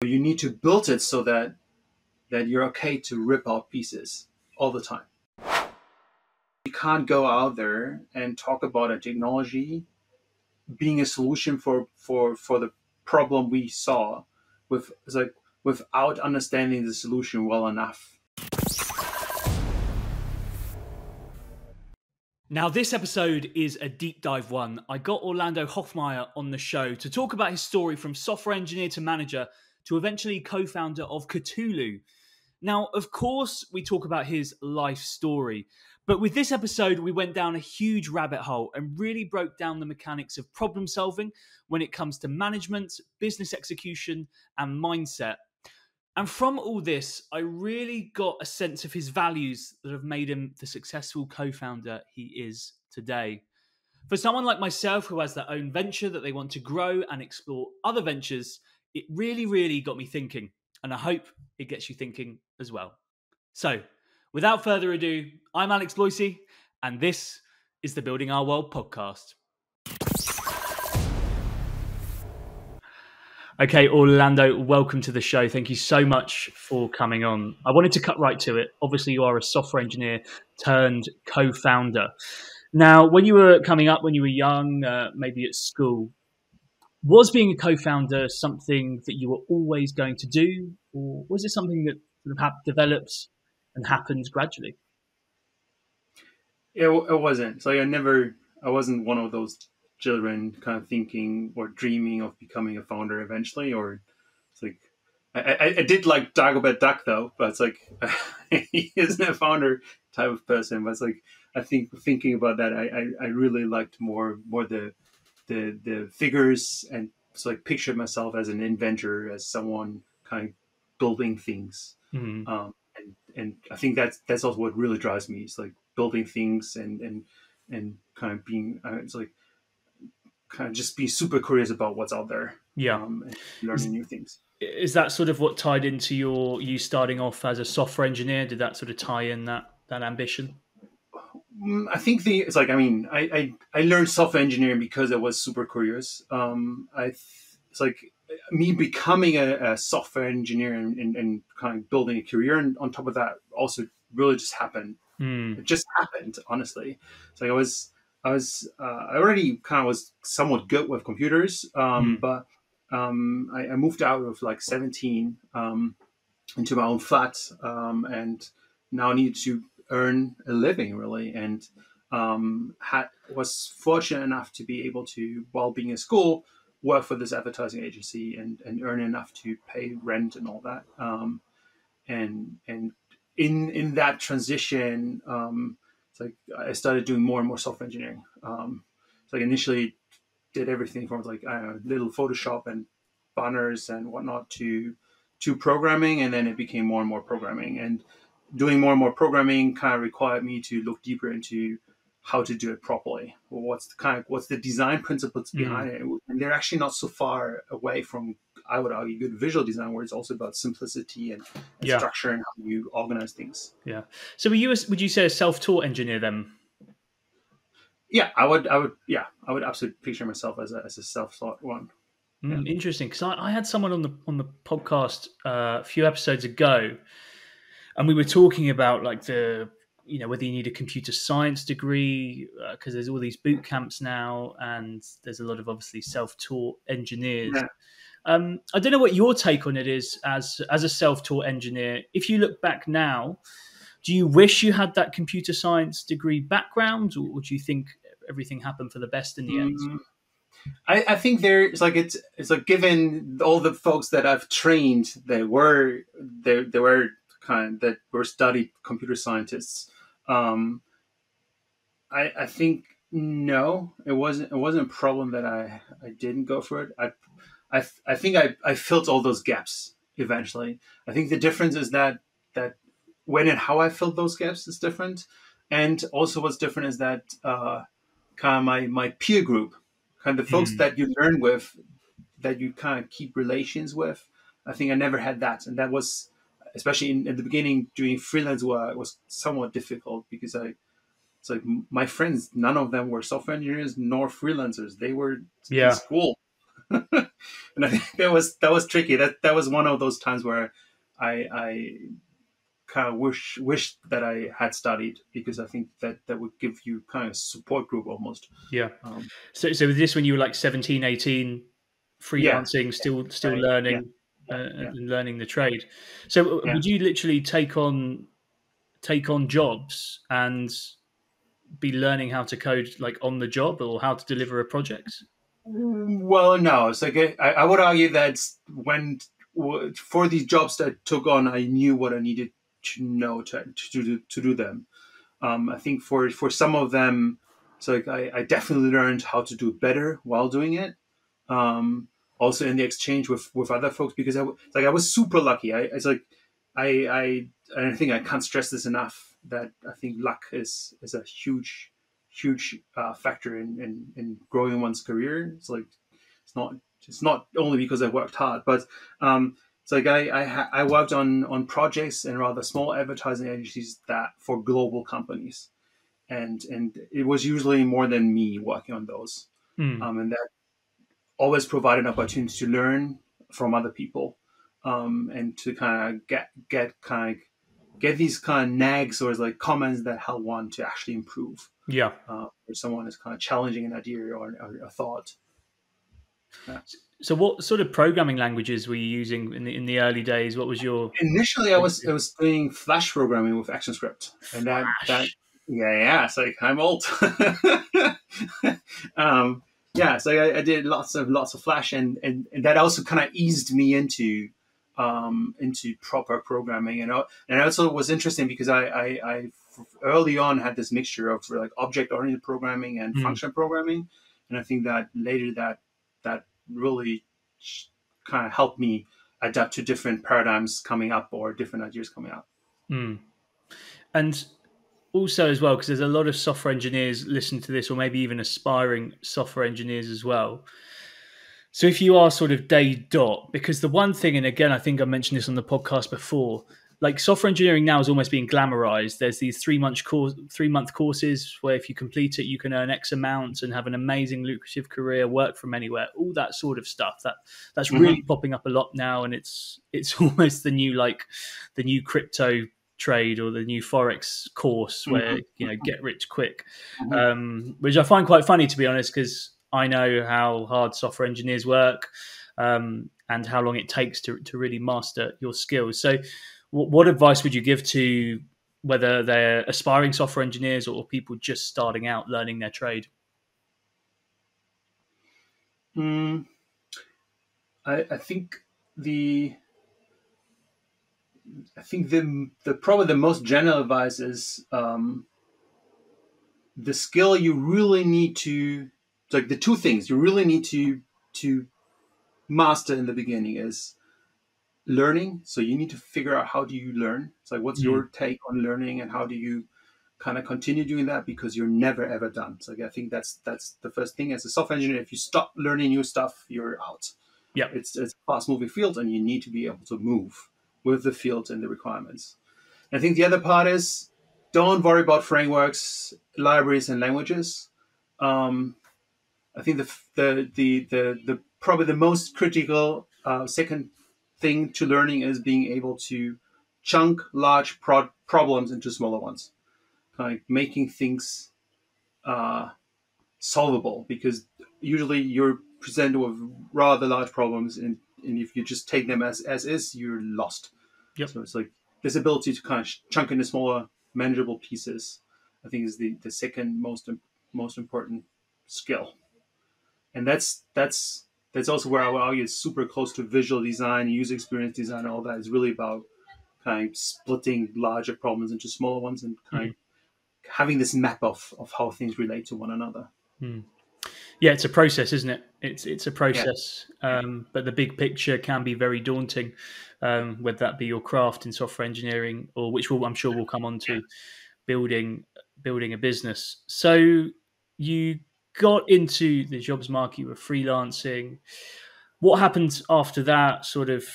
but you need to build it so that you're okay to rip out pieces all the time. You can't go out there and talk about a technology being a solution for the problem we saw without understanding the solution well enough. Now, this episode is a deep dive one. I got Orlando Hohmeier on the show to talk about his story from software engineer to manager to eventually co-founder of Katulu. Now, of course, we talk about his life story, but with this episode, we went down a huge rabbit hole and really broke down the mechanics of problem solving when it comes to management, business execution, and mindset. And from all this, I really got a sense of his values that have made him the successful co-founder he is today. For someone like myself who has their own venture that they want to grow and explore other ventures, it really got me thinking. And I hope it gets you thinking as well. So, without further ado, I'm Alex Bloisey, and this is the Building Our World podcast. Okay, Orlando, welcome to the show. Thank you so much for coming on. I wanted to cut right to it. Obviously, you are a software engineer turned co-founder. Now, when you were coming up, when you were young, maybe at school, was being a co-founder something that you were always going to do, or was it something that sort of developed and happened gradually? It wasn't. So I wasn't one of those children kind of thinking or dreaming of becoming a founder eventually, or it's like I did like Dagobert Duck though, but it's like he isn't a founder type of person. But it's like I think thinking about that, I really liked more the figures, and so like pictured myself as an inventor, as someone kind of building things. Mm-hmm. And I think that's also what really drives me. It's like building things and kind of being it's like kind of just be super curious about what's out there. Yeah, and learning new things. Is that sort of what tied into you starting off as a software engineer? Did that sort of tie in that ambition? I think I learned software engineering because I was super curious. It's like me becoming a software engineer and kind of building a career, and on top of that, also really just happened. It just happened, honestly. It's like I already kind of was somewhat good with computers, but I moved out of like 17 into my own flat, and now I needed to earn a living really, and was fortunate enough to be able to, while being in school, work for this advertising agency and earn enough to pay rent and all that. And in that transition, it's like I started doing more and more software engineering. So I initially did everything from like little Photoshop and banners and whatnot to programming, and then it became more and more programming. And doing more and more programming kind of required me to look deeper into how to do it properly. What's the design principles behind it? And they're actually not so far away from, I would argue, good visual design, where it's also about simplicity and structure and how you organize things. Yeah. So would you say a self-taught engineer then? Yeah, I would absolutely picture myself as a self-taught one. Interesting, because I had someone on the podcast a few episodes ago, and we were talking about like whether you need a computer science degree, because there's all these boot camps now, and there's a lot of obviously self-taught engineers. Yeah. I don't know what your take on it is as a self-taught engineer. If you look back now, do you wish you had that computer science degree background, or do you think everything happened for the best in the end? I think it's like given all the folks that I've trained, they were studied computer scientists. I think no, it wasn't a problem that I didn't go for it. I think I filled all those gaps eventually. I think the difference is that when and how I filled those gaps is different, and also what's different is that kind of my peer group, kind of the folks that you learn with, that you kind of keep relations with. I think I never had that, and that was, especially in the beginning, doing freelance work, was somewhat difficult because it's like my friends, none of them were software engineers nor freelancers. They were in school. And I think that was tricky. That was one of those times where I kind of wish that I had studied, because I think that would give you kind of support group almost. Yeah. Um, So with this, when you were like 17, 18, yeah, freelancing, still right, yeah, learning yeah, yeah, and learning the trade. So yeah. would you literally take on jobs and be learning how to code like on the job or how to deliver a project? Well, no, it's like I would argue that when for these jobs that I took on, I knew what I needed to know to do them. I think for some of them, so like I definitely learned how to do better while doing it. Um, Also in the exchange with other folks, because I was super lucky. It's like I think I can't stress this enough, that I think luck is a huge factor in growing one's career. It's like it's not it's not only because I worked hard, but it's like I worked on projects in rather small advertising agencies that for global companies, and it was usually more than me working on those, Hmm. and that always provided an opportunity to learn from other people, and to kind of get these kind of nags or like comments that help one to actually improve. Yeah. Or someone is kind of challenging an idea or a thought. Yeah. So what sort of programming languages were you using in the early days? What was your Initially, I was doing Flash programming with ActionScript, and that Flash? yeah, it's like I'm old. um, yeah, so I did lots of Flash, and that also kind of eased me into proper programming, and also was interesting because I early on had this mixture of like object oriented programming and Hmm. function programming, and I think that later that really kind of helped me adapt to different paradigms coming up or different ideas coming up. Hmm. And also as well, because there's a lot of software engineers listen to this, or maybe even aspiring software engineers as well. So if you are sort of day dot, because the one thing, and again, I think I mentioned this on the podcast before, like software engineering now is almost being glamorized. There's these 3-month courses where if you complete it, you can earn X amount and have an amazing lucrative career, work from anywhere, all that sort of stuff. That's really Mm-hmm. popping up a lot now, and it's almost the new crypto trade or the new forex course where get rich quick, Mm-hmm. which I find quite funny, to be honest, because I know how hard software engineers work, and how long it takes to really master your skills. So what advice would you give to whether they're aspiring software engineers or people just starting out learning their trade? Mm, I think the the probably the most general advice is the skill you really need to, like the two things you really need to master in the beginning is learning. So you need to figure out how do you learn. It's like what's Mm, your take on learning and how do you kind of continue doing that, because you're never ever done. So I think that's the first thing as a software engineer. If you stop learning new stuff, you're out. yeah. It's a fast moving field, and you need to be able to move with the field and the requirements. I think the other part is don't worry about frameworks, libraries, and languages. Um, I think the probably the most critical second thing to learning is being able to chunk large problems into smaller ones, like making things uh, solvable. Because usually you're presented with rather large problems, and if you just take them as is, you're lost. Yep. So it's like this ability to kind of chunk into smaller, manageable pieces, I think is the second most important skill. And that's also where I would argue it's super close to visual design, user experience design, all that is really about kind of splitting larger problems into smaller ones and kind Mm, of having this map of how things relate to one another. mm. Yeah, it's a process, isn't it? It's a Yeah, process, but the big picture can be very daunting, whether that be your craft in software engineering or which I'm sure we'll come on to building building a business. So you got into the jobs market, you were freelancing. What happened after that? Sort of,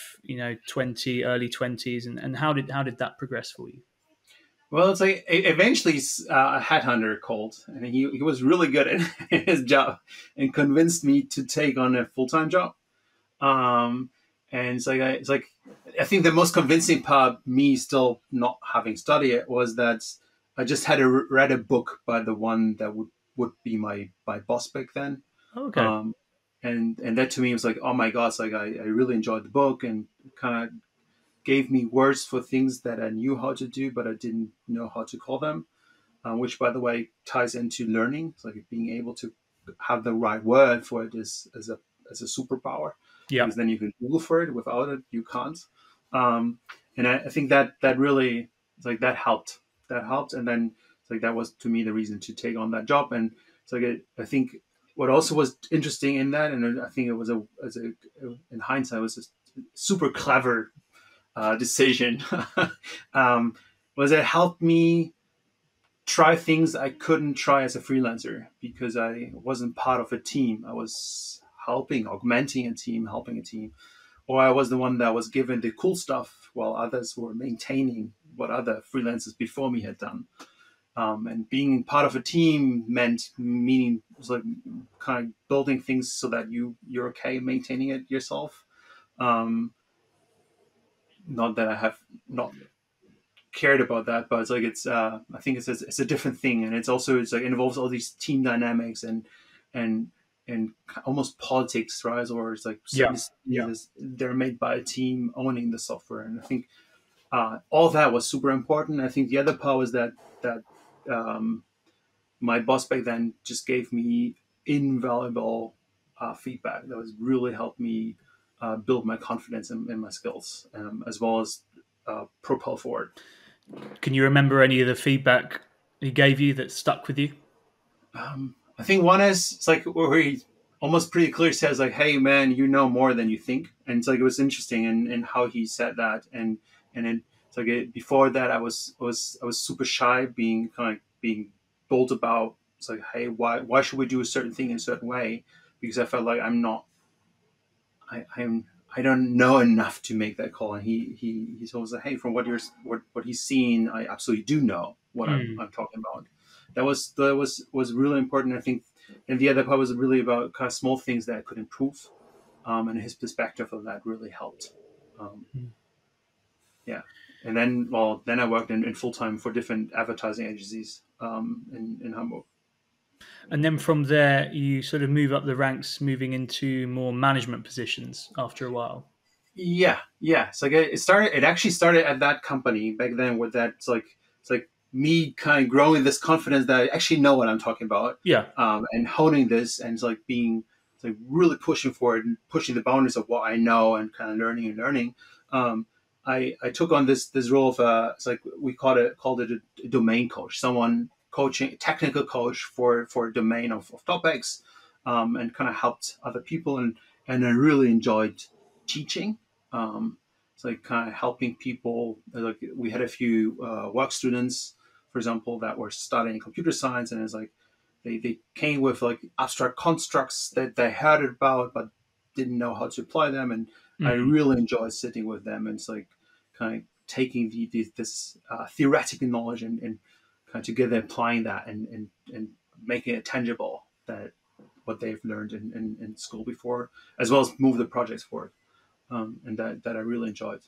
20 early 20s, and how did that progress for you? Well, it's like eventually a headhunter called, and he was really good at his job and convinced me to take on a full time job. Um, and it's like I think the most convincing part, me still not having studied it, was that I just had read a book by the one that would be my boss back then. Okay. Um, and that to me was like, oh my god, it's like I really enjoyed the book and kind of gave me words for things that I knew how to do, but I didn't know how to call them. Which, by the way, ties into learning. It's like being able to have the right word for it is as a superpower, Yeah. because then you can Google for it. Without it, you can't. Um, and I think that really, it's like that helped. That helped, and then it's like that was to me the reason to take on that job. And it's like I think what also was interesting in that, and I think it was in hindsight, it was a super clever decision. um, was it helped me try things I couldn't try as a freelancer because I wasn't part of a team. I was augmenting a team, helping a team, or I was the one that was given the cool stuff while others were maintaining what other freelancers before me had done. And being part of a team meaning was like kind of building things so that you're okay maintaining it yourself. Um, Not that I have not cared about that, but it's like I think it's a different thing, and it's like it involves all these team dynamics and and almost politics, right? Or it's like certain Yeah. decisions they're made by a team owning the software, and I think all that was super important. I think the other part was that um, my boss back then just gave me invaluable feedback that was really helped me build my confidence in my skills, as well as propel forward. Can you remember any of the feedback he gave you that stuck with you? I think one is it's like where he almost pretty clear says like, "Hey man, you know more than you think," and it's like it was interesting in how he said that, and it's like before that I was super shy, being kind of being bold about it's like, hey, why should we do a certain thing in a certain way? Because I felt like I'm I don't know enough to make that call, and he's always like, hey, from what he's seen, I absolutely do know what Mm. I'm talking about. That was really important. I think, and the other part was really about kind of small things that I could improve, and his perspective of that really helped. Um, yeah, and then I worked in full time for different advertising agencies in Hamburg. And then from there, you sort of move up the ranks, moving into more management positions after a while. Yeah, yeah. It's like it started. It actually started at that company back then. With that, it's like me kind of growing this confidence that I actually know what I'm talking about, Yeah. and honing this, and it's like really pushing forward and pushing the boundaries of what I know and kind of learning and learning. Um, I took on this role of it's like we called it a domain coach, someone coaching technical coach for a domain of topics, and kind of helped other people, and I really enjoyed teaching. It's like kind of helping people. Like we had a few work students, for example, that were studying computer science, and it's like they came with like abstract constructs that they heard about but didn't know how to apply them, and I Mm. really enjoyed sitting with them. And it's like kind of taking this theoretical knowledge and kind of together applying that and making it tangible that what they've learned in school before, as well as move the projects forward, and that I really enjoyed.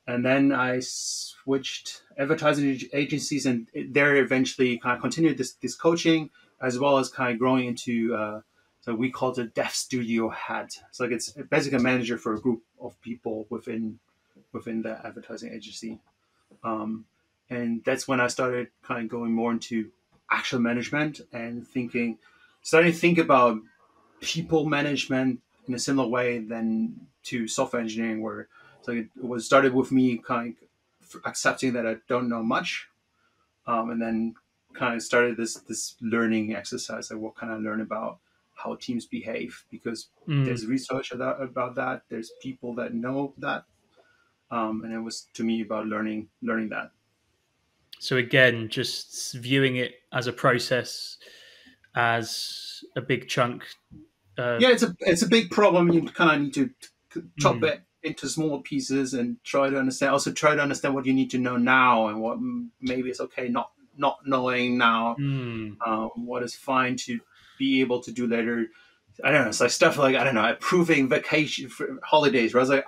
And then I switched advertising agencies, and there eventually kind of continued this coaching, as well as kind of growing into so we called it Dev Studio Head. So like it's basically a manager for a group of people within the advertising agency. Um, and that's when I started kind of going more into actual management and starting to think about people management in a similar way than to software engineering, where so it was started with me kind of accepting that I don't know much, and then kind of started this learning exercise. Like, what can I learn about how teams behave? Because Mm. there's research about that. There's people that know that, and it was to me about learning that. So again, just viewing it as a process, as a big chunk. Yeah, it's a big problem. You kind of need to chop Mm. it into small pieces and try to understand. Also, try to understand what you need to know now and what maybe is okay not knowing now. Mm. What is fine to be able to do later. I don't know. It's like stuff like, I don't know, approving vacation for holidays. Where I was like,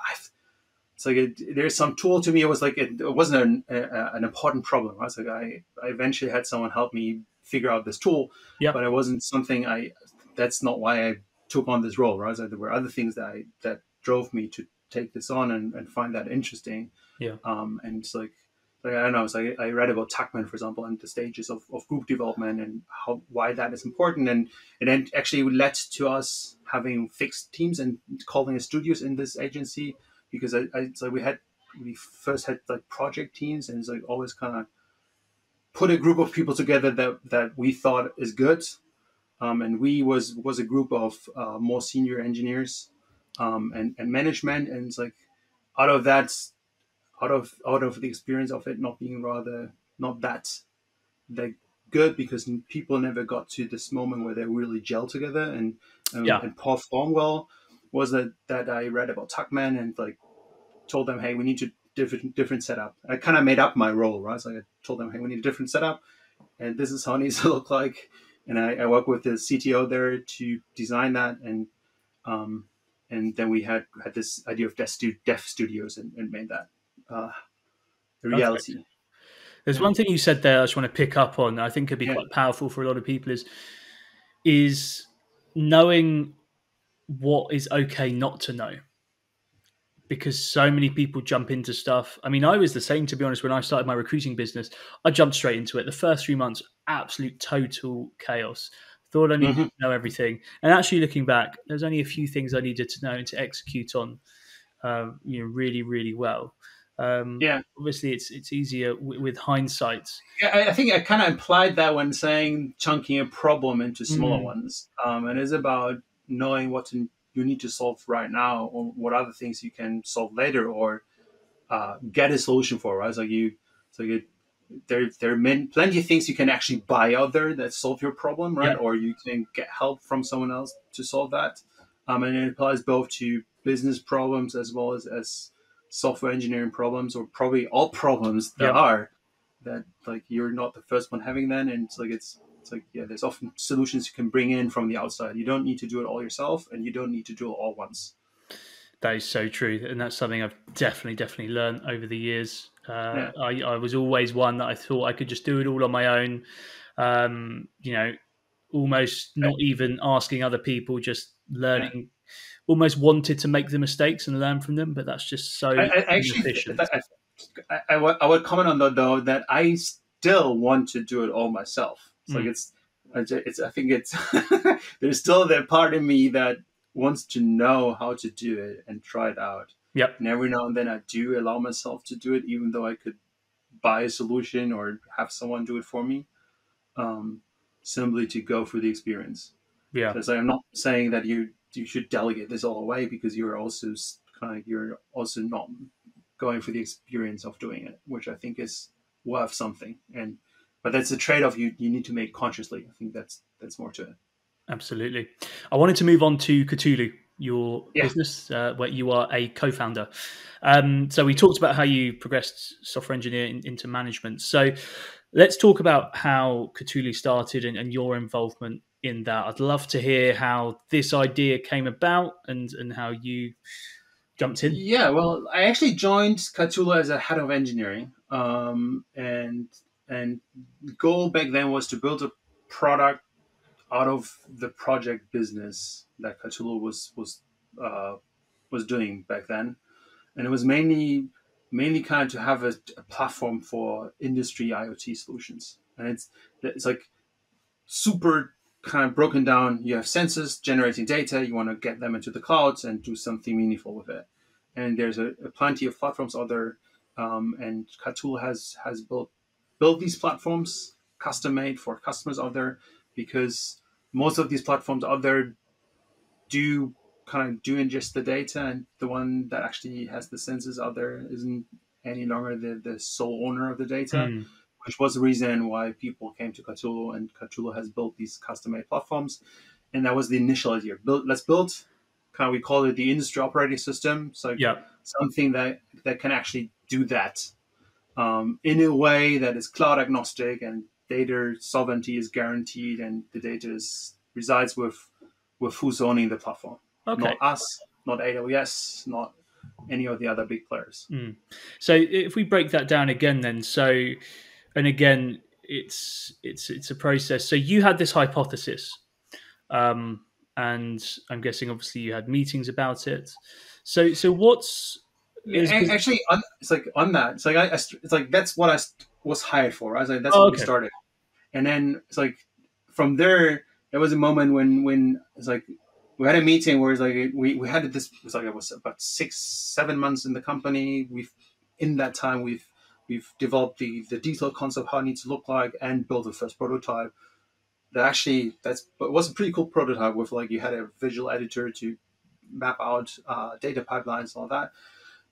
it's like there's some tool to me. It was like it wasn't an important problem. I was like, I eventually had someone help me figure out this tool, Yep. but it wasn't something I. That's not why I took on this role. Right? I was like, there were other things that drove me to take this on and find that interesting. Yeah. And it's like I don't know. It's like I read about Tuckman, for example, and the stages of group development and why that is important, and then actually led to us having fixed teams and calling it studios in this agency, because it's like we first had like project teams, and it's like always kind of put a group of people together that we thought is good, and we was a group of more senior engineers, and management, and it's like out of that out of the experience of it not being rather not that good, because people never got to this moment where they really gel together Yeah. and perform well, was that I read about Tuckman and like told them, hey, we need to different setup. I kind of made up my role, right? So I told them, hey, we need a different setup, and this is how it needs to look like. And I worked with the CTO there to design that, um, and then we had this idea of dev studios and made that uh, a Perfect. reality. There's Yeah, one thing you said there I just want to pick up on. I think could be yeah, quite powerful for a lot of people is knowing what is okay not to know, because so many people jump into stuff. I mean, I was the same, to be honest. When I started my recruiting business, I jumped straight into it. The first 3 months, absolute total chaos. Thought I needed hmm to know everything, and actually looking back, there's only a few things I needed to know and to execute on, really, really well. yeah. Obviously, it's easier with hindsight. Yeah, I think I kind of implied that when saying chunking a problem into smaller Mm, ones, and it's about knowing you need to solve right now, or what other things you can solve later, or get a solution for. Right, so you there are plenty of things you can actually buy out there that solve your problem, right? yeah, Or you can get help from someone else to solve that, and it applies both to business problems as well as software engineering problems, or probably all problems there yeah. are that like you're not the first one having then, and it's like yeah, there's often solutions you can bring in from the outside. You don't need to do it all yourself, and you don't need to do it all once. That is so true, and that's something I've definitely learned over the years. Yeah, I was always one that I thought I could just do it all on my own. Almost not even asking other people, just yeah. learning. Almost wanted to make the mistakes and learn from them, but that's just so I actually inefficient. I would comment on that though, that I still want to do it all myself. It's like Mm, it's I think it's there's still that part of me that wants to know how to do it and try it out. yep, And every now and then I do allow myself to do it, even though I could buy a solution or have someone do it for me, um, simply to go through the experience. yeah. So it's like, I'm not saying that you should delegate this all away, because you're also not going for the experience of doing it, which I think is worth something. But that's a trade off you need to make consciously. I think that's more to it. Absolutely. I wanted to move on to Katulu, your Yeah, business, where you are a co-founder. So we talked about how you progressed software engineering into management. So let's talk about how Katulu started and your involvement in that. I'd love to hear how this idea came about and how you jumped in. yeah. Well, I actually joined Katulu as a head of engineering, and the goal back then was to build a product out of the project business that Katulu uh, was doing back then, and it was mainly kind of to have a platform for industry IoT solutions. And it's like super kind of broken down. You have sensors generating data. You want to get them into the clouds and do something meaningful with it. And there's a plenty of platforms out there, and Katul has built these platforms custom made for customers out there, because most of these platforms out there do do ingest the data, and the one that actually has the sensors out there isn't any longer the sole owner of the data, Mm, which was the reason why people came to Katulu, and Katulu has built these custom-made platforms. And that was the initial idea. Let's build, we call it the industry operating system. So yeah. something that can actually do that in a way that is cloud agnostic and data sovereignty is guaranteed, and the data resides with who's owning the platform, Okay. not us, not AWS, not any of the other big players. Mm. So if we break that down again, then and again, it's a process. So you had this hypothesis, and I'm guessing obviously you had meetings about it. So what's Yeah, is actually, it's like on that. It's like it's like that's what was hired for. Right? Like that's oh, what we okay. started, and then it's like from there, there was a moment when it's like we had a meeting where it's like we had this. It's like it was about 6-7 months in the company. In that time we've developed the detailed concept how it needs to look like and built the first prototype. That actually but it was a pretty cool prototype with like you had a visual editor to map out data pipelines and all that.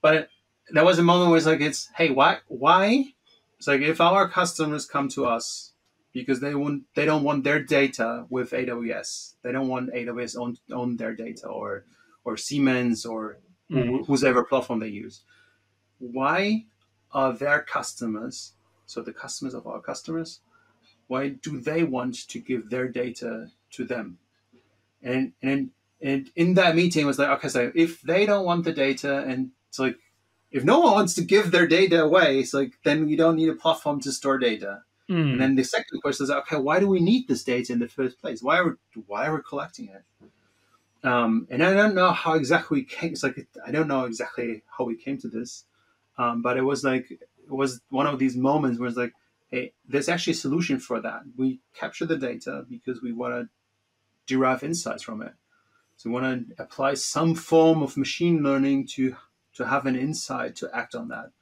But there was a moment where it's like, hey, why? It's like if our customers come to us because they don't want their data with AWS. They don't want AWS own their data or Siemens or Mm, whoever platform they use. Why are their customers, so the customers of our customers, why do they want to give their data to them? And in that meeting it was like, okay, so if they don't want the data, and it's like if no one wants to give their data away, it's like then you don't need a platform to store data. And mm, then the second question is, okay, why do we need this data in the first place? Why are we collecting it? And I don't know how exactly we came. It's like I don't know exactly how we came to this, but it was like it was one of these moments where it's like, hey, there's actually a solution for that. We capture the data because we want to derive insights from it. So we want to apply some form of machine learning to have an insight to act on that,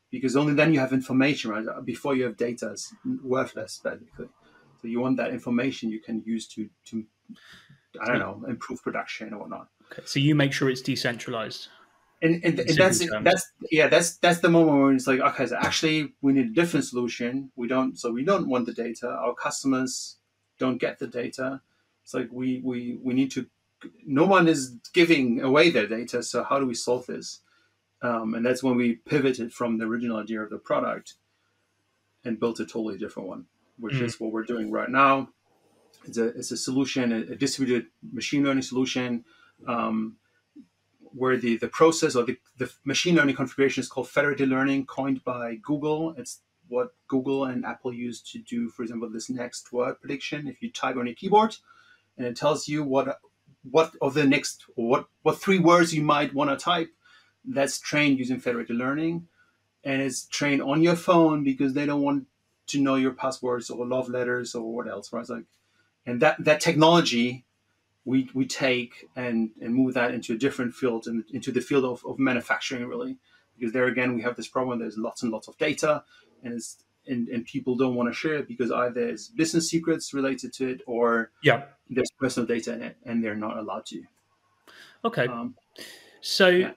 because only then you have information, right? Before you have data, it's worthless basically. So you want that information you can use to I don't so- know, improve production or whatnot. okay. So you make sure it's decentralized in And simple terms. that's the moment where it's like, okay, so actually we need a different solution. We don't want the data. Our customers don't get the data. It's like we need to. No one is giving away their data. So how do we solve this? And that's when we pivoted from the original idea of the product and built a totally different one, which Mm, is what we're doing right now. It's a solution, a distributed machine learning solution, um, where the process or the machine learning configuration is called federated learning, coined by Google. It's what Google and Apple use to do, for example, this next word prediction. If you type on your keyboard and it tells you what of the next, what 3 words you might want to type, that's trained using federated learning, and it's trained on your phone because they don't want to know your passwords or love letters or what else, right? It's like, and that technology we take and move that into a different field, and into the field of manufacturing, really, because there again we have this problem. There's lots and lots of data, and and people don't want to share it because either there's business secrets related to it or yeah. there's personal data in it, and they're not allowed to. Okay. Um, So yeah,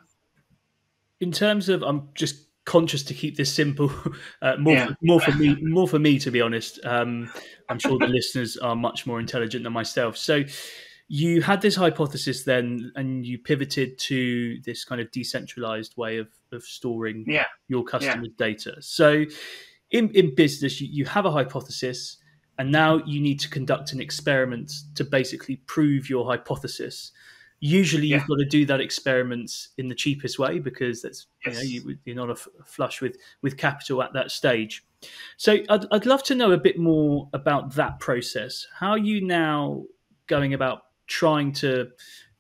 in terms of, I'm just conscious to keep this simple. yeah, More for me, to be honest. I'm sure the listeners are much more intelligent than myself. So you had this hypothesis then, and you pivoted to this kind of decentralized way of storing yeah, your yeah, customers' data. So in business, you have a hypothesis, and now you need to conduct an experiment to basically prove your hypothesis. Usually, yeah. you've got to do that experiment in the cheapest way because that's Yes. you're not flush with capital at that stage. So I'd love to know a bit more about that process. How are you now going about trying to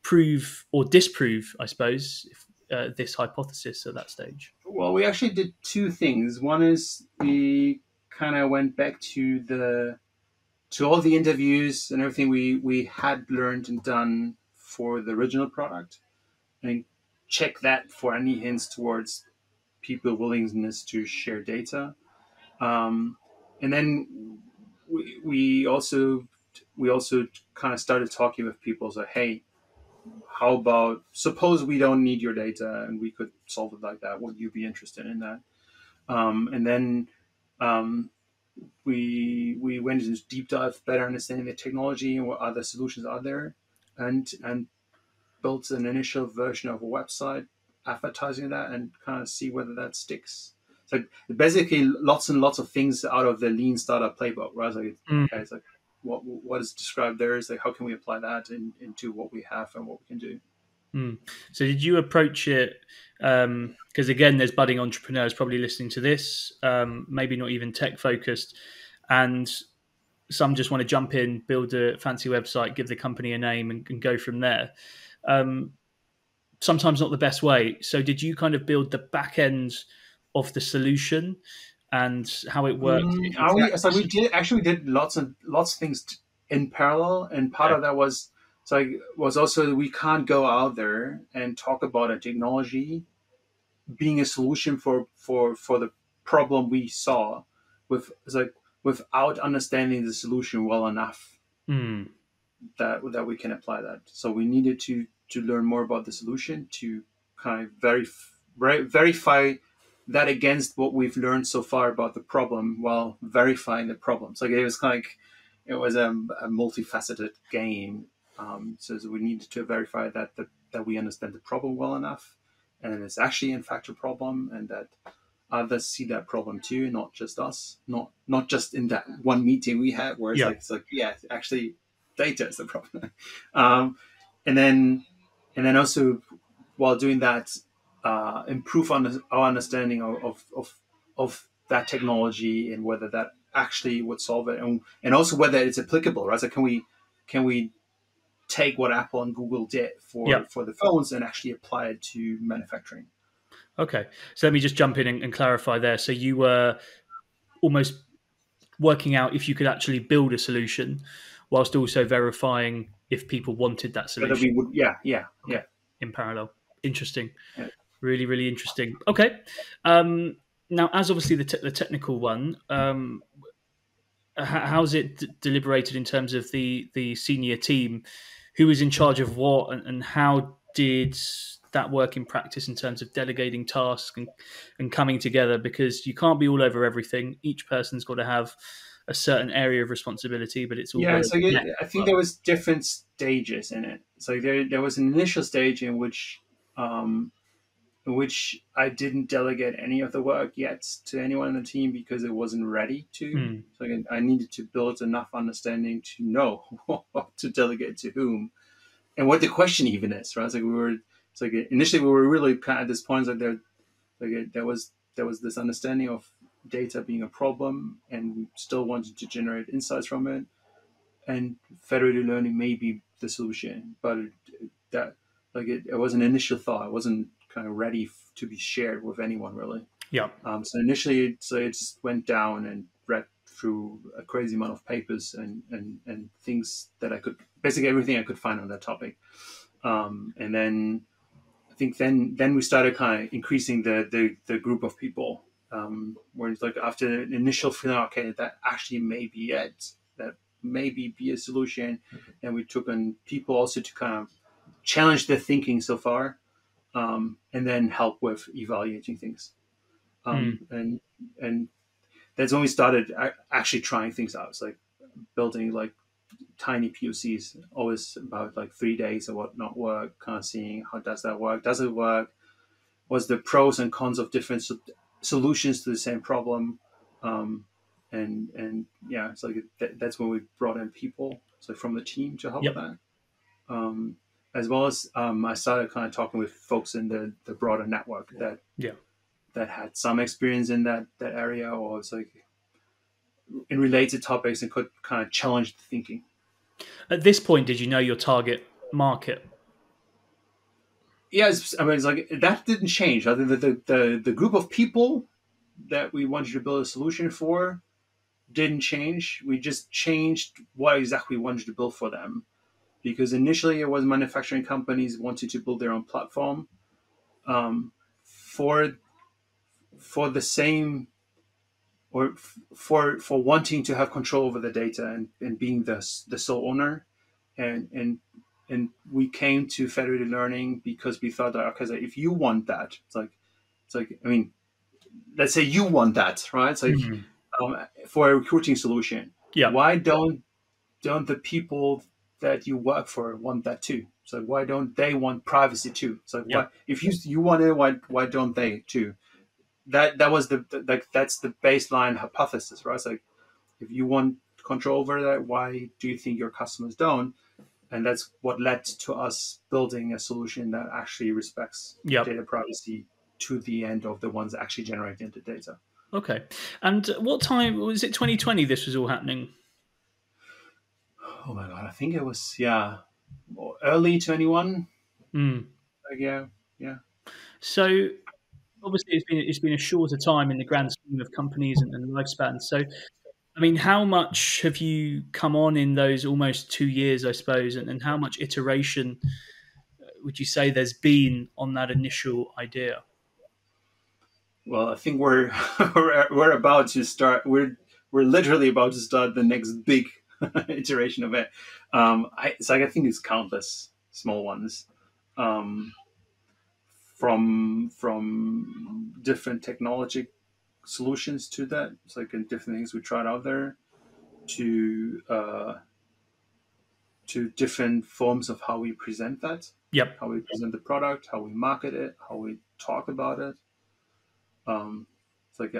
prove or disprove, I suppose, this hypothesis at that stage? Well, we actually did two things. One is we kind of went back to all the interviews and everything we had learned and done for the original product, and check that for any hints towards people willingness to share data. And then we also kind of started talking with people. So, hey, how about suppose we don't need your data and we could solve it like that? Would you be interested in that? And then um, we went into deep dive, better understanding the technology and what other solutions are there, and built an initial version of a website advertising that and kind of see whether that sticks. So basically, lots and lots of things out of the lean startup playbook, right? It's like, Mm. okay, it's like what is described there is like how can we apply that into what we have and what we can do. Mm. So did you approach it? Because again, there's budding entrepreneurs probably listening to this, maybe not even tech focused, and some just want to jump in, build a fancy website, give the company a name, and go from there. Um, Sometimes not the best way. So did you kind of build the back end of the solution and how it works in We practice? did lots of things in parallel, and part Okay. of that was was also we can't go out there and talk about a technology being a solution for the problem we saw with it's like without understanding the solution well enough Mm. that we can apply that. So we needed to learn more about the solution to kind of verify that against what we've learned so far about the problem while verifying the problem. So it was kind of like it was a multifaceted game. So we needed to verify that we understand the problem well enough, and it's actually in fact a problem, and that others see that problem too, not just us, not just in that one meeting we had where Yeah. it's like yeah, actually data is the problem. um, and then also while doing that, improve on our understanding of that technology and whether that actually would solve it, and also whether it's applicable, right? So can we take what Apple and Google did Yeah. for the phones and actually apply it to manufacturing? Okay. So let me just jump in and clarify there. So you were almost working out if you could actually build a solution whilst also verifying if people wanted that Whether solution. we would, Okay. In parallel. Interesting. yeah. Really, really interesting. Okay. Now, as obviously the technical one, how's it deliberated in terms of the senior team? Who is in charge of what, and how did that work in practice in terms of delegating tasks and coming together? Because you can't be all over everything. Each person's got to have a certain area of responsibility, but it's all got Yeah, to so net. I think there was different stages in it. So there was an initial stage um, in which I didn't delegate any of the work yet to anyone in the team because it wasn't ready to. Mm, So I needed to build enough understanding to know what to delegate to whom and what the question even is. Right? It's like initially we were really kind of at this point there was this understanding of data being a problem, and we still wanted to generate insights from it, and federated learning may be the solution, but that it was an initial thought. It wasn't kind of ready to be shared with anyone really. yeah. So initially, it just went down and read through a crazy amount of papers and things that I could basically everything I could find on that topic. And then I think then we started kind of increasing the group of people. Where it's like after the initial feeling, okay, that actually may be it. That maybe be a solution, and we took on people also to kind of challenge their thinking so far, and then help with evaluating things. Mm, And that's when we started actually trying things out. It's like building like tiny POCs, always about like 3 days of what not work, kind of seeing how does that work? Does it work? What's the pros and cons of different solutions to the same problem? Um, and yeah, it's like that's when we brought in people, so from the team to help with yep. that. Um, as well as I started kind of talking with folks in the broader network Yeah. that had some experience in that area, or it's like in related topics and could kind of challenge the thinking. At this point, did you know your target market? Yeah, I mean, it's like that didn't change. I think the group of people that we wanted to build a solution for didn't change. We just changed what exactly we wanted to build for them. Because initially it was manufacturing companies wanting to build their own platform, um, for the same, or for wanting to have control over the data and being the sole owner, and we came to federated learning because we thought that okay, so if you want that, it's like I mean, let's say you want that, right? It's like Mm, for a recruiting solution, yeah. why don't the people that you work for want that too? So why don't they want privacy too? It's like, Yeah. why, if you want it, why don't they too? That was like that's the baseline hypothesis, right? It's like, if you want control over that, why do you think your customers don't? And that's what led to us building a solution that actually respects Yep. data privacy to the end of the ones actually generating the data. Okay. And what time was it? 2020. This was all happening. Oh my god, I think it was, yeah, early 21. Mm. Like, yeah, yeah. So obviously, it's been a shorter time in the grand scheme of companies and lifespans. So, I mean, how much have you come on in those almost 2 years, I suppose, and how much iteration would you say there's been on that initial idea? Well, I think we're we're about to start. We're literally about to start the next big iteration of it. It's like, I think it's countless small ones, um, from different technology solutions to that. It's like in different things we tried out there to different forms of how we present that, Yep. how we present the product, how we market it, how we talk about it. It's like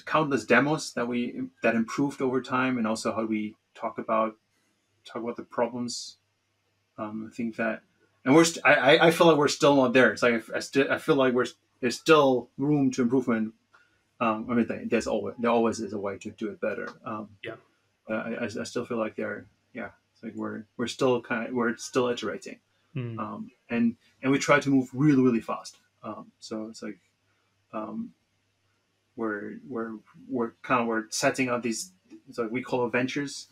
countless demos that improved over time, and also how we talk about the problems. I think that, and I feel like we're still not there. It's like I feel like there's still room to improvement. I mean, there always is a way to do it better. Yeah. I still feel like yeah. It's like we're still iterating, Mm. and we try to move really really fast. So it's like, um, we're setting up these, so we call adventures,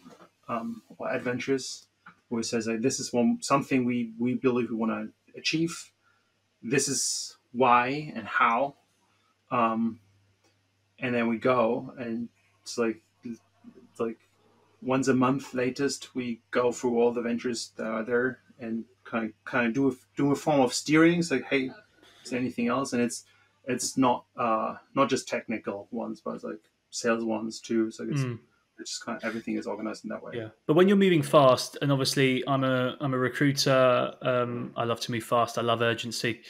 or adventures, where it says like, this is something we believe we want to achieve. This is why and how, um, and then we go, and it's like once a month latest we go through all the ventures that are there, and kind of do a form of steering. It's like, hey, is there anything else? And it's not just technical ones, but it's like sales ones too. So Mm. it's just kind of everything is organized in that way. Yeah, but when you're moving fast, and obviously I'm a recruiter. I love to move fast. I love urgency.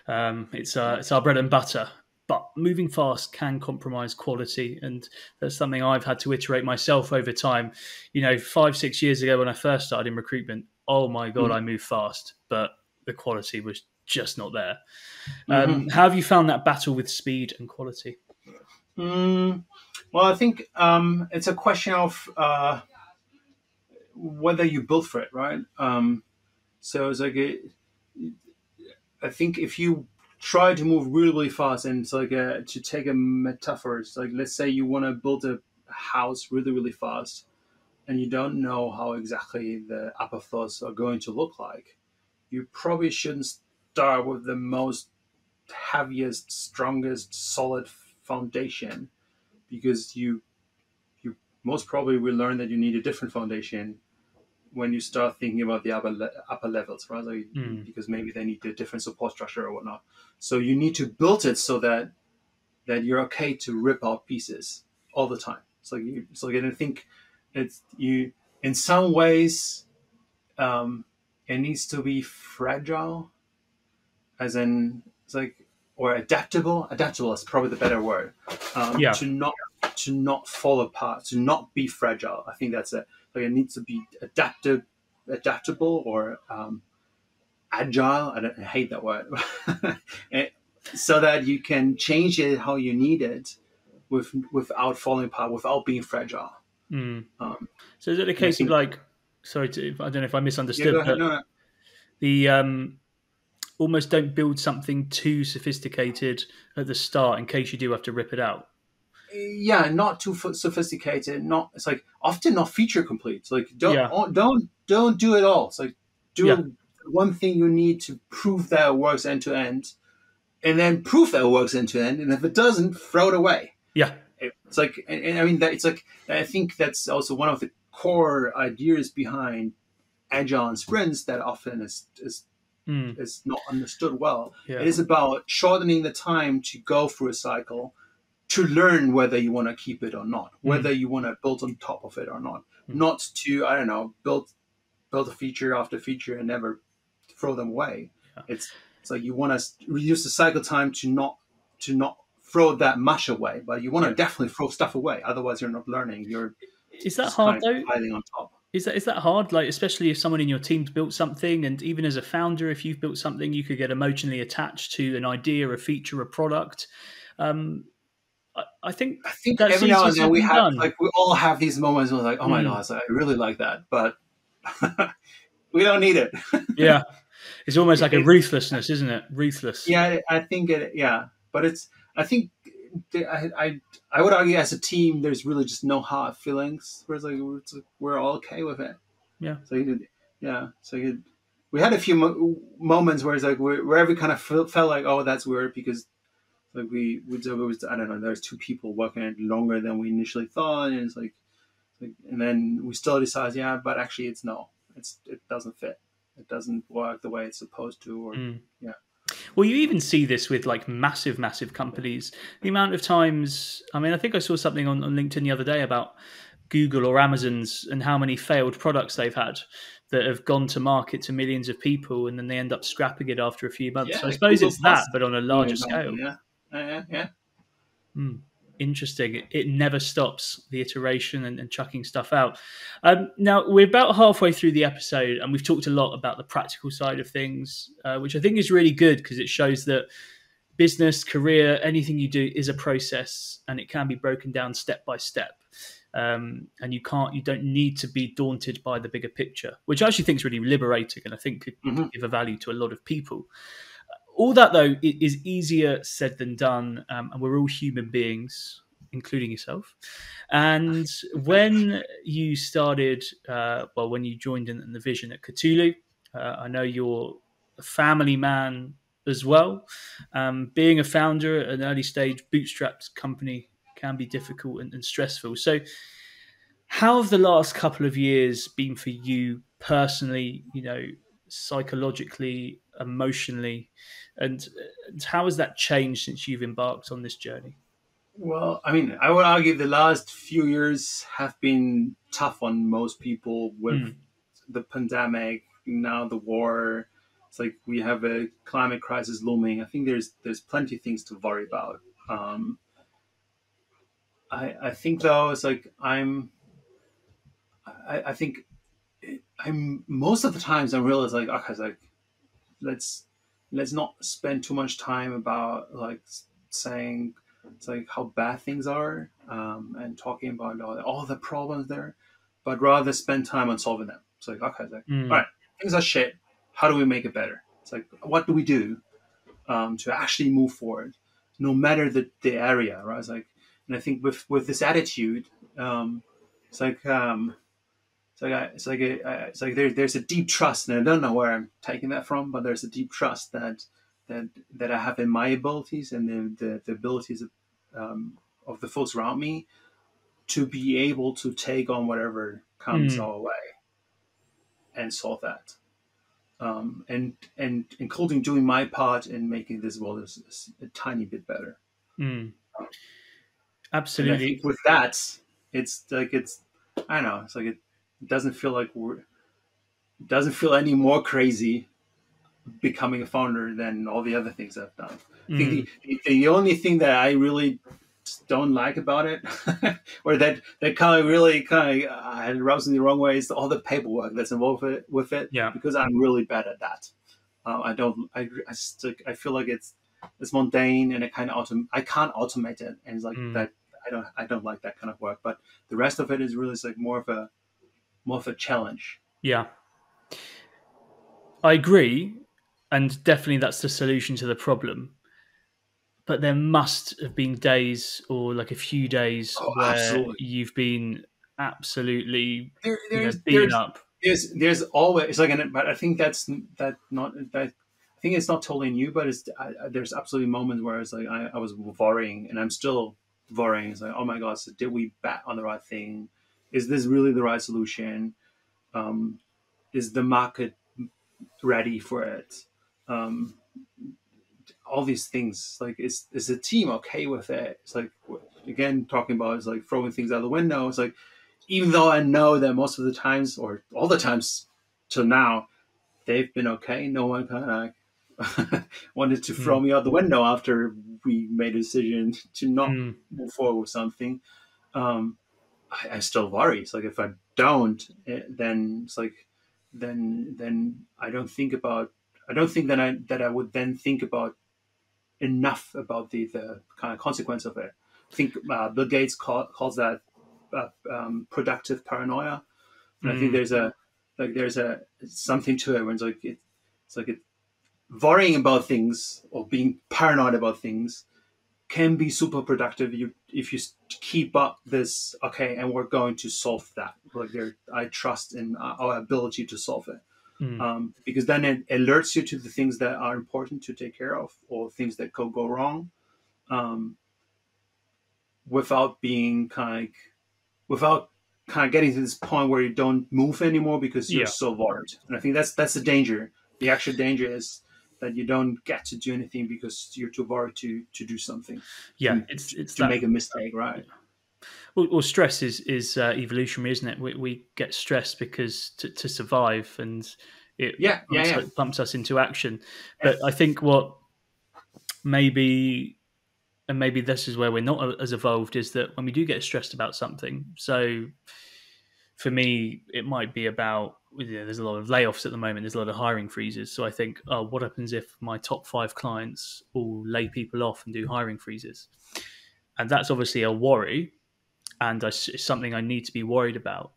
It's our bread and butter. But moving fast can compromise quality, and that's something I've had to iterate myself over time. 5-6 years ago when I first started in recruitment, oh my god, Mm-hmm. I moved fast, but the quality was just not there. Mm-hmm. How have you found that battle with speed and quality? Well, I think, it's a question of, whether you build for it, right? So it's like I think if you try to move really, really fast, and it's like, to take a metaphor, it's like, let's say you want to build a house really, really fast, and you don't know how exactly the upper floors are going to look like. You probably shouldn't start with the most heaviest, strongest, solid foundation, because you most probably will learn that you need a different foundation when you start thinking about the upper levels, right? Like, Mm. because maybe they need a different support structure or whatnot. So you need to build it so that you're okay to rip out pieces all the time. I think it's you in some ways, it needs to be fragile, as in, it's like, or adaptable. Adaptable is probably the better word. Yeah. To not fall apart, to not be fragile. I think that's it. Like, it needs to be adaptable, or, agile. I hate that word. So that you can change it how you need it, without falling apart, without being fragile. Mm. Um, So is it a and I case of think, like, sorry to, I don't know if I yeah, go misunderstood, ahead. but No, no. the almost don't build something too sophisticated at the start in case you do have to rip it out. Yeah, not too sophisticated. Not, it's like often not feature complete. It's like, Yeah, don't do it all. It's like, yeah, do one thing you need to prove that it works end to end, and then prove that it works end to end. And if it doesn't, throw it away. yeah. It's like, and I mean that it's like, I think that's also one of the core ideas behind agile and sprints that often Mm. is not understood well. It Yeah. is about shortening the time to go through a cycle, to learn whether you want to keep it or not, Mm. whether you want to build on top of it or not, Mm. not to, I don't know, build a feature after feature and never throw them away. Yeah. It's like you want to reduce the cycle time to not throw that much away, but you want to Yeah. definitely throw stuff away. Otherwise, you're not learning. You're Is that just hard kind of though? piling on top. Is that hard? Like, especially if someone in your team's built something, and even as a founder, if you've built something, you could get emotionally attached to an idea, a feature, a product. Um, I think I think that's every now easier and then said we than have done. like we all have these moments where like, oh my Mm, god, so I really like that, but we don't need it. yeah, it's almost like a It, ruthlessness, isn't it? Ruthless. yeah, I think it. Yeah, but I think I would argue as a team, there's really just no hard feelings. Whereas like we're all okay with it. Yeah. So yeah. So we had a few moments where it's like where we kind of felt like, oh, that's weird because like it was, I don't know, there's two people working it longer than we initially thought, and it's like, and then we still decide, yeah, but actually it doesn't fit, it doesn't work the way it's supposed to, or Mm. yeah. Well, you even see this with like massive, massive companies. The amount of times, I mean, I think I saw something on LinkedIn the other day about Google or Amazon's and how many failed products they've had that have gone to market to millions of people and then they end up scrapping it after a few months. Yeah, So I like suppose Google it's that, Plus, but on a you larger example, scale. yeah, yeah. Hmm. Interesting. It never stops the iteration and chucking stuff out. Now, we're about halfway through the episode, and we've talked a lot about the practical side of things, which I think is really good because it shows that business, career, anything you do is a process, and it can be broken down step by step. And you don't need to be daunted by the bigger picture, which I actually think is really liberating, and I think could Hmm. give a value to a lot of people. All that though is easier said than done, and we're all human beings, including yourself. And when you started, when you joined in the vision at Katulu, I know you're a family man as well. Being a founder at an early stage bootstrapped company can be difficult and stressful. So, how have the last couple of years been for you personally? Psychologically, emotionally, and how has that changed since you've embarked on this journey? Well, I mean, I would argue the last few years have been tough on most people with Mm, the pandemic, now the war. It's like we have a climate crisis looming. I think there's plenty of things to worry about. Um, I think though it's like I think I'm most of the times I realize like, okay, it's like let's let's not spend too much time about like saying it's like how bad things are, and talking about all the problems there, but rather spend time on solving them. It's like, okay, it's like, all mm, right, things are shit. How do we make it better? It's like, what do we do, to actually move forward, no matter the area, right? It's like, and I think with this attitude, um, it's like there's a deep trust, and I don't know where I'm taking that from, but there's a deep trust that I have in my abilities and the abilities of the folks around me to be able to take on whatever comes mm, our way and solve that. And including doing my part in making this world a tiny bit better. mm. And I Absolutely. think with that, it's I don't know, it's like it doesn't feel like it doesn't feel any more crazy becoming a founder than all the other things I've done. I think Mm, the only thing that I really don't like about it, or that kind of really kind of rubs me the wrong way, is all the paperwork that's involved with it, yeah. because I'm really bad at that. I don't. I feel like it's mundane, and I can't automate it, and it's like Mm, that. I don't like that kind of work. But the rest of it is really like more of a challenge. yeah. I agree, and definitely that's the solution to the problem. But there must have been days or like a few days Oh, where absolutely. you've been absolutely, there, beaten up. there's always it's like, but I think that's that not that. I think it's not totally new, but there's absolutely moments where it's like I was worrying, and I'm still worrying. It's like, oh my god, so did we bet on the right thing? Is this really the right solution? Um, is the market ready for it? Um, all these things, like, is the team okay with it? It's like, again, talking about is like throwing things out the window. It's like, even though I know that most of the times, or all the times till now, they've been okay. No one kind of wanted to throw Mm. me out the window after we made a decision to not Mm. move forward with something. Um, I still worry. It's like if I don't, then it's like then I don't think about. I don't think that I would then think about enough about the kind of consequence of it. I think Bill Gates calls that productive paranoia, and I think Mm. there's a something to it when it's like worrying about things or being paranoid about things can be super productive if you keep up this, okay, and we're going to solve that, like there I trust in our ability to solve it, Mm. because then it alerts you to the things that are important to take care of or things that could go wrong, um, without being without kind of getting to this point where you don't move anymore because you're Yeah. so worried. And I think that's the danger. The actual danger is that you don't get to do anything because you're too worried to do something, Yeah. to It's to that. make a mistake, right? Well, stress is evolutionary, isn't it? We get stressed because to survive, and Yeah, it yeah, yeah, pumps us into action. yeah, But I think what maybe, and maybe this is where we're not as evolved, is that when we do get stressed about something. So for me, it might be about, there's a lot of layoffs at the moment. There's a lot of hiring freezes. So I think, oh, what happens if my top 5 clients all lay people off and do hiring freezes? And that's obviously a worry, and it's something I need to be worried about.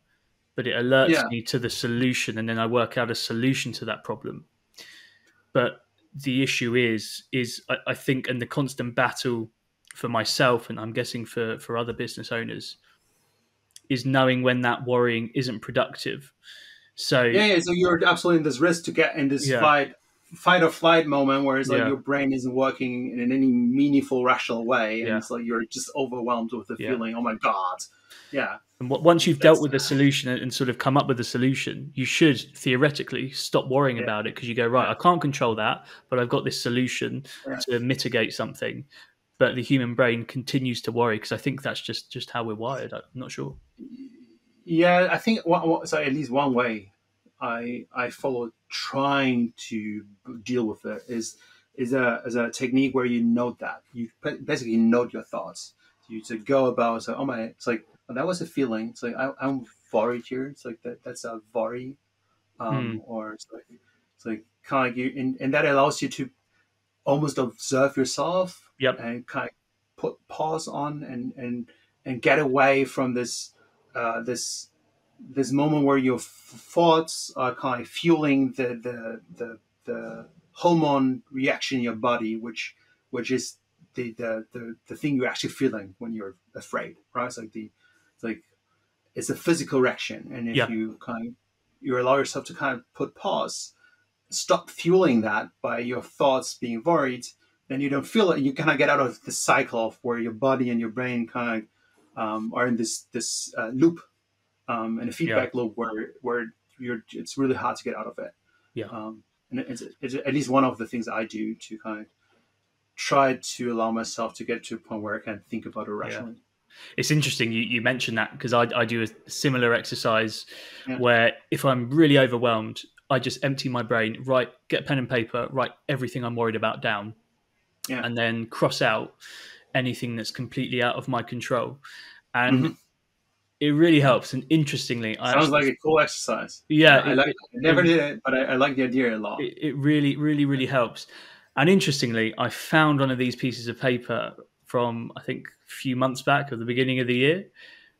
But it alerts yeah, me to the solution, and then I work out a solution to that problem. But the issue I think, and the constant battle for myself, and I'm guessing for other business owners, is knowing when that worrying isn't productive. So yeah, yeah. So you're absolutely in this risk to get in this yeah, fight or flight moment where it's like yeah, your brain isn't working in any meaningful, rational way, and yeah, it's like you're just overwhelmed with the yeah. feeling, oh my god, yeah, And once you've dealt that's with the solution and sort of come up with a solution, you should theoretically stop worrying yeah, about it, because you go, right, yeah, I can't control that, but I've got this solution yeah. to mitigate something. But the human brain continues to worry, because I think that's just how we're wired. I'm not sure. Yeah, I think so. At least one way I follow trying to deal with it is a technique where you note that you basically note your thoughts. You to go about, so oh my, it's like, oh, that was a feeling. It's like I'm worried here. It's like that's a worry, Mm, or it's like kind of you, and that allows you to almost observe yourself yep. and kind of put pause on and get away from this this moment where your thoughts are kind of fueling the hormone reaction in your body, which is the thing you're actually feeling when you're afraid, right? It's like it's a physical reaction, and if Yeah. you kind of you allow yourself to kind of put pause, stop fueling that by your thoughts being worried, then you don't feel it. You kind of get out of the cycle of where your body and your brain kind of are in this loop, and a Yeah. feedback loop where it's really hard to get out of it. Yeah. And it's at least one of the things I do to kind of try to allow myself to get to a point where I can think about it Yeah. rationally. It's interesting you mentioned that, because I do a similar exercise Yeah, where if I'm really overwhelmed, I just empty my brain, get a pen and paper, write everything I'm worried about down, yeah. and then cross out anything that's completely out of my control. And Hmm. it really helps. And interestingly, I Sounds actually, like a cool exercise. yeah, I like. I never did it, but I like the idea a lot. it really, really, really helps. And interestingly, I found one of these pieces of paper from, I think, a few months back at the beginning of the year.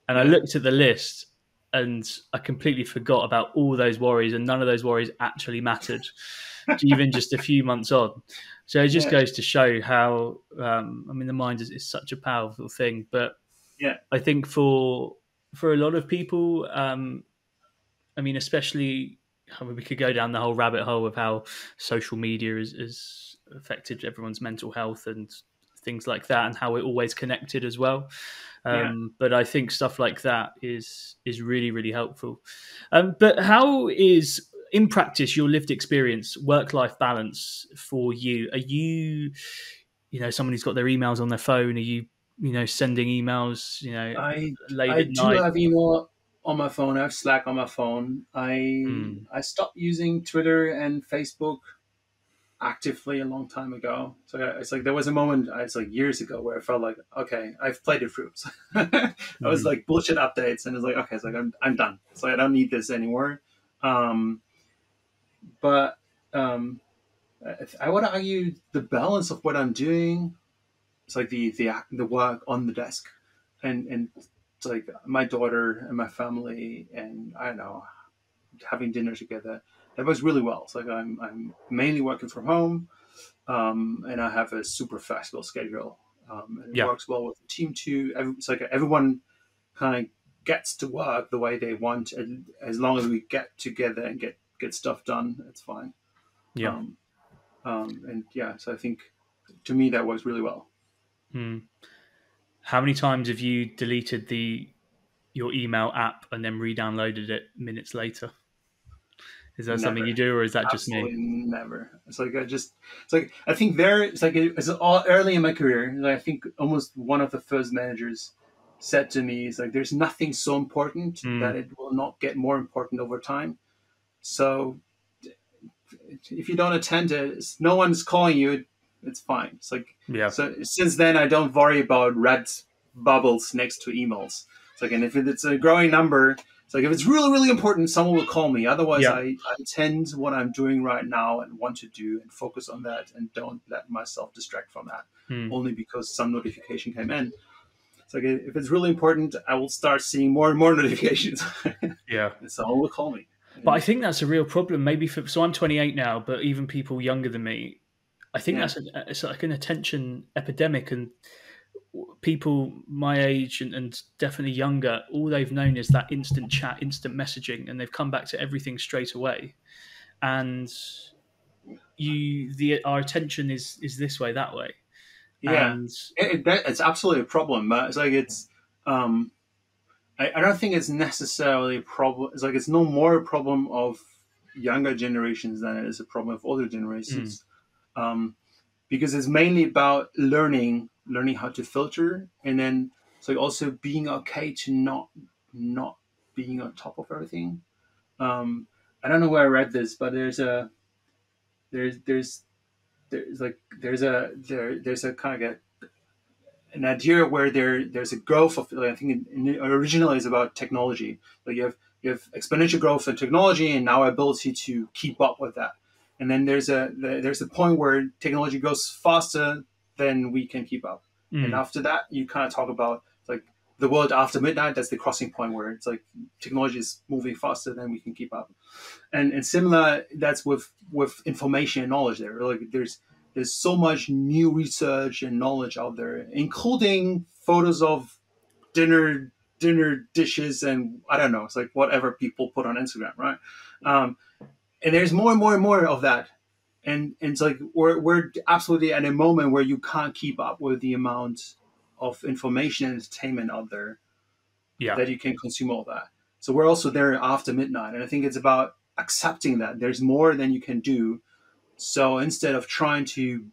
And I Yeah. looked at the list, and I completely forgot about all those worries, and none of those worries actually mattered, even just a few months on. So it just Yeah. goes to show how, I mean, the mind is such a powerful thing. But Yeah. I think for a lot of people, I mean, especially, I mean, we could go down the whole rabbit hole of how social media has affected everyone's mental health and things like that, and how we're always connected as well. Yeah. But I think stuff like that is really, really helpful. But how is, in practice, your lived experience, work-life balance for you? Are you, someone who's got their emails on their phone? Are you, sending emails, I late I at do night? have email. on my phone. I have Slack on my phone. I stopped using Twitter and Facebook actively a long time ago. So it's like there was a moment, it's like years ago, where I felt like, okay, I've played it through. So I was like bullshit updates, and it's like, okay, it's like I'm done. So I don't need this anymore. Um, but I would argue the balance of what I'm doing. It's like the work on the desk, and it's like my daughter and my family, and I don't know, having dinner together. That was really well. It's like I'm mainly working from home, and I have a super flexible schedule, and it Yeah. works well with the team too. It's like everyone kind of gets to work the way they want, and as long as we get together and get stuff done, it's fine. Yeah. Um, and yeah, so I think to me that works really well. Mm. How many times have you deleted your email app and then re-downloaded it minutes later? Is that something you Never. do, or is that just me? Absolutely never. It's like it's like I think it's like it's all early in my career. Like I think almost one of the first managers said to me, "It's like there's nothing so important that Mm. it will not get more important over time. So if you don't attend it, no one's calling you. It's fine." It's like Yeah. so. Since then, I don't worry about red bubbles next to emails. It's like, and if it's a growing number, it's like if it's really really important, someone will call me. Otherwise, Yeah. I attend what I'm doing right now and want to do and focus on that and don't let myself distract from that. Mm. Only because some notification came in. It's like if it's really important, I will start seeing more and more notifications, Yeah. and someone will call me. But I And think that's a real problem. Maybe so I'm 28 now, but even people younger than me, I think yeah, it's like an attention epidemic, and people my age and definitely younger, all they've known is that instant chat, instant messaging, and they've come back to everything straight away. And our attention is this way, that way, yeah, and it's absolutely a problem. But it's like um, I don't think it's necessarily a problem. It's like it's no more a problem of younger generations than it is a problem of older mm, generations, um, because it's mainly about learning how to filter, and then so also being okay to not being on top of everything. Um, I don't know where I read this, but there's there's there's a kind of an idea where there's a growth of, like, I think originally is about technology. Like you have exponential growth in technology and now ability to keep up with that. And then there's a point where technology goes faster than we can keep up. And mm, after that, you kind of talk about like the world after midnight. That's the crossing point where it's like technology is moving faster than we can keep up. And similar, that's with information and knowledge. There's so much new research and knowledge out there, including photos of dinner dishes and I don't know, it's like whatever people put on Instagram, right? um, and there's more and more and more of that, and it's like we're absolutely at a moment where you can't keep up with the amount of information and entertainment out there yeah, that you can consume all that. So we're also there after midnight, and I think it's about accepting that there's more than you can do. So instead of trying to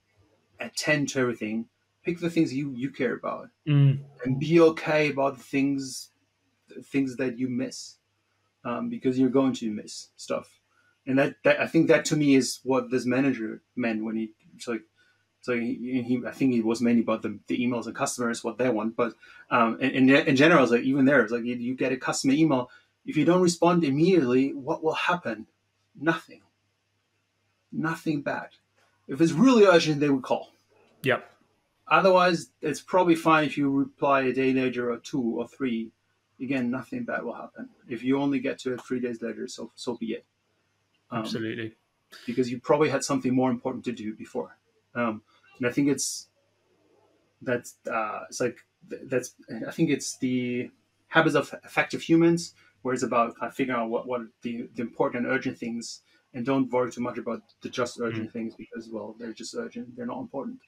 attend to everything, pick the things you care about mm, and be okay about the things that you miss, because you're going to miss stuff. And that I think that to me is what this manager meant when he it's like so I think it was mainly about the emails and customers, what they want. But in general, it's like even there, it's like you get a customer email. If you don't respond immediately, what will happen? Nothing. Nothing bad. If it's really urgent, they will call. yep, Otherwise, it's probably fine if you reply a day later or two or three. Again, nothing bad will happen. If you only get to it 3 days later, so be it. Um, absolutely, because you probably had something more important to do before. And I think it's like that's I think it's the habits of effective humans, where it's about kind of figuring out what the important and urgent things, and don't worry too much about the just mm. urgent things because well they're just urgent, they're not important.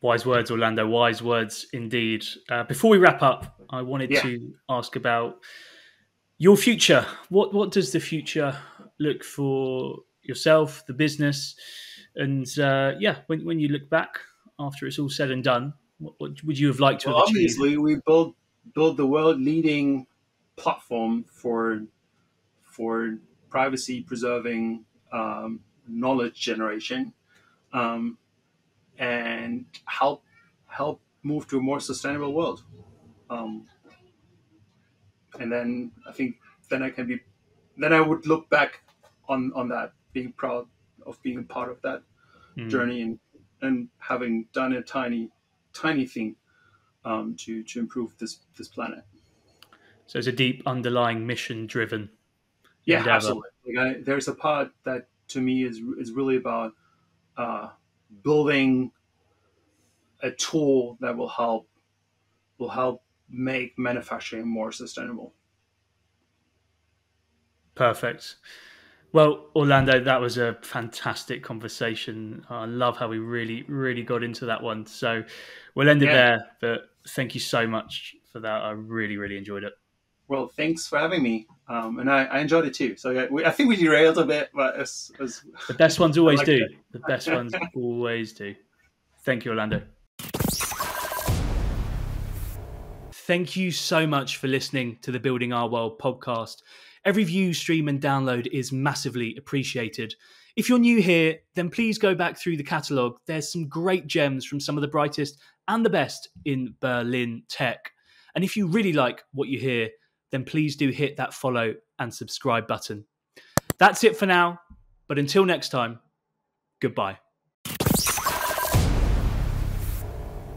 Wise words, Orlando. Wise words indeed. Before we wrap up, I wanted Yeah. to ask about your future. What does the future look for yourself, the business, and yeah, when you look back after it's all said and done, what would you have liked to Well, have achieved? obviously we built the world leading platform for privacy preserving knowledge generation, and help move to a more sustainable world. Um, and then I think then I can be then I would look back on that, being proud of being a part of that journey, and having done a tiny thing to improve this planet. So it's a deep underlying mission driven Yeah, endeavor. absolutely. There's a part that to me is really about uh, building a tool that will help make manufacturing more sustainable. Perfect. Well, Orlando, that was a fantastic conversation. I love how we really, really got into that one. So we'll end it Yeah. there. But thank you so much for that. I really, really enjoyed it. Well, thanks for having me, and I enjoyed it too. So I think we derailed a bit, but The best ones I always liked do. it. The best ones always do. Thank you, Orlando. Thank you so much for listening to the Building Our World podcast. Every view, stream, and download is massively appreciated. If you're new here, then please go back through the catalogue. There's some great gems from some of the brightest and the best in Berlin tech. And if you really like what you hear, then please do hit that follow and subscribe button. That's it for now, but until next time, goodbye.